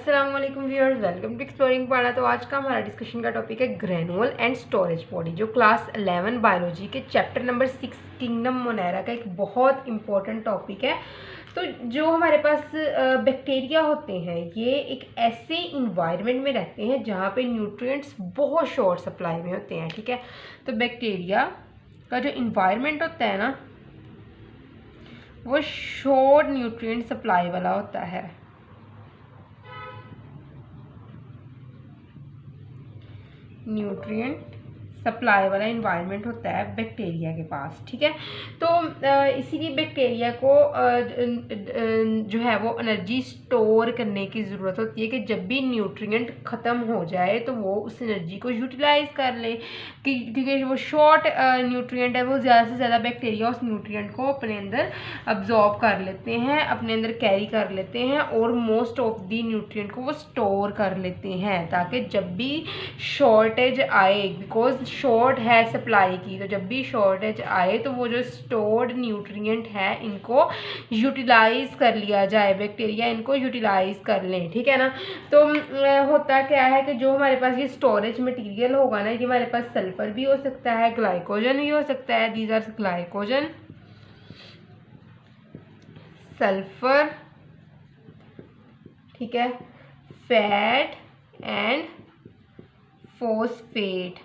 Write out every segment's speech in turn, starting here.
अस्सलाम वालेकुम viewers, welcome to exploring पढ़ना। तो आज का हमारा डिस्कशन का टॉपिक है ग्रेनुअल एंड स्टोरेज बॉडी, जो क्लास 11 बायोलॉजी के चैप्टर नंबर 6 किंगडम मोनेरा का एक बहुत इंपॉर्टेंट टॉपिक है। तो जो हमारे पास बैक्टीरिया होते हैं, ये एक ऐसे इन्वायरमेंट में रहते हैं जहाँ पे न्यूट्रिएंट्स बहुत शॉर्ट सप्लाई में होते हैं। ठीक है, तो बैक्टीरिया का जो इन्वायरमेंट होता है ना, वो शॉर्ट न्यूट्रिएंट सप्लाई वाला होता है। न्यूट्रिएंट सप्लाई वाला इन्वायरमेंट होता है बैक्टीरिया के पास। ठीक है, तो इसीलिए बैक्टीरिया को जो है वो एनर्जी स्टोर करने की ज़रूरत होती है कि जब भी न्यूट्रिएंट ख़त्म हो जाए तो वो उस एनर्जी को यूटिलाइज कर ले, क्योंकि वो शॉर्ट न्यूट्रिएंट है, वो ज़्यादा से ज़्यादा बैक्टीरिया उस न्यूट्रिएंट को अपने अंदर अब्जॉर्ब कर लेते हैं, अपने अंदर कैरी कर लेते हैं और मोस्ट ऑफ दी न्यूट्रिएंट को वो स्टोर कर लेते हैं, ताकि जब भी शॉर्टेज आए, बिकॉज शॉर्ट है सप्लाई की, तो जब भी शॉर्टेज आए तो वो जो स्टोर्ड न्यूट्रिएंट है इनको यूटिलाइज कर लिया जाए, बैक्टीरिया इनको यूटिलाइज कर लें। ठीक है ना, तो होता क्या है कि जो हमारे पास ये स्टोरेज मटेरियल होगा ना, ये हमारे पास सल्फर भी हो सकता है, ग्लाइकोजन भी हो सकता है। दीज आर ग्लाइकोजन, सल्फर, ठीक है, फैट एंड फॉस्फेट।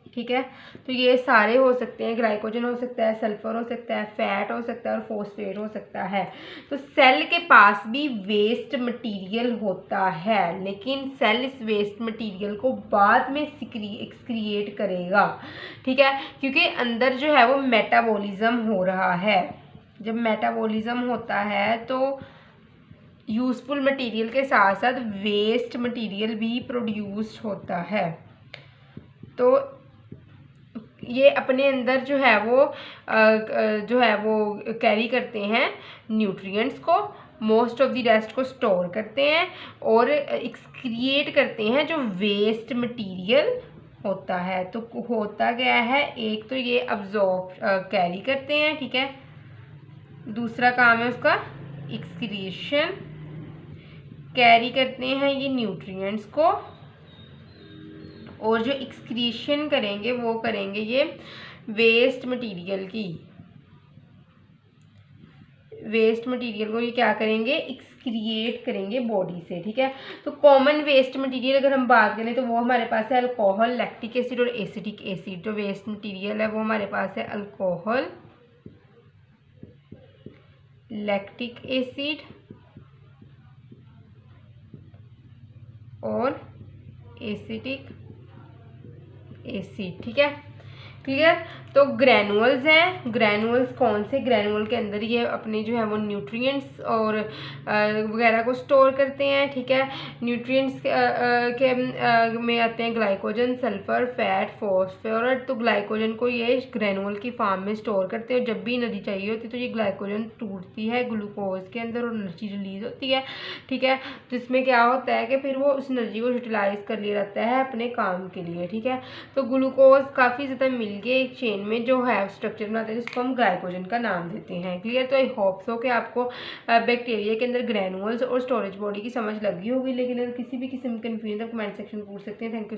ठीक है, तो ये सारे हो सकते हैं, ग्लाइकोजन हो सकता है, सल्फर हो सकता है, फैट हो सकता है और फॉस्फेट हो सकता है। तो सेल के पास भी वेस्ट मटेरियल होता है, लेकिन सेल इस वेस्ट मटेरियल को बाद में एक्सक्रिएट करेगा। ठीक है, क्योंकि अंदर जो है वो मेटाबॉलिज्म हो रहा है। जब मेटाबॉलिज्म होता है तो यूजफुल मटेरियल के साथ साथ वेस्ट मटेरियल भी प्रोड्यूस होता है। तो ये अपने अंदर जो है वो कैरी करते हैं न्यूट्रिएंट्स को, मोस्ट ऑफ द रेस्ट को स्टोर करते हैं और एक्सक्रिएट करते हैं जो वेस्ट मटेरियल होता है। तो होता क्या है, एक तो ये अब्जॉर्ब कैरी करते हैं, ठीक है, दूसरा काम है उसका एक्सक्रीशन, कैरी करते हैं ये न्यूट्रिएंट्स को, और जो एक्सक्रीशन करेंगे वो करेंगे ये वेस्ट मटेरियल की, वेस्ट मटेरियल को ये क्या करेंगे, एक्सक्रिएट करेंगे बॉडी से। ठीक है, तो कॉमन वेस्ट मटेरियल अगर हम बात करें तो वो हमारे पास है अल्कोहल, लैक्टिक एसिड और एसिटिक एसिड। जो वेस्ट मटेरियल है वो हमारे पास है अल्कोहल, लैक्टिक एसिड और एसिटिक एसिड। ठीक है, क्लियर। तो ग्रैनुअल्स हैं, ग्रैनुअल्स कौन से, ग्रैनुअल के अंदर ये अपने जो है वो न्यूट्रिएंट्स और वगैरह को स्टोर करते हैं। ठीक है, न्यूट्रिएंट्स के में आते हैं ग्लाइकोजन, सल्फर, फैट, फॉस्फोरस। तो ग्लाइकोजन को ये ग्रैनुअल की फॉर्म में स्टोर करते हैं और जब भी एनर्जी चाहिए होती है तो ये ग्लाइकोजन टूटती है ग्लूकोज के अंदर और एनर्जी रिलीज होती है। ठीक है, जिसमें क्या होता है कि फिर वो उस एनर्जी को यूटिलाइज कर लिया जाता है अपने काम के लिए। ठीक है, तो ग्लूकोज काफ़ी ज़्यादा मिल के एक चेन में जो है स्ट्रक्चर बनाते हैं, जिसको हम ग्लाइकोजन का नाम देते हैं। क्लियर। तो आई होप सो कि आपको बैक्टीरिया के अंदर ग्रैनुअल्स और स्टोरेज बॉडी की समझ लगी होगी, लेकिन अगर किसी भी किस्म की कंफ्यूजन है तो कमेंट सेक्शन में पूछ सकते हैं। Thank you.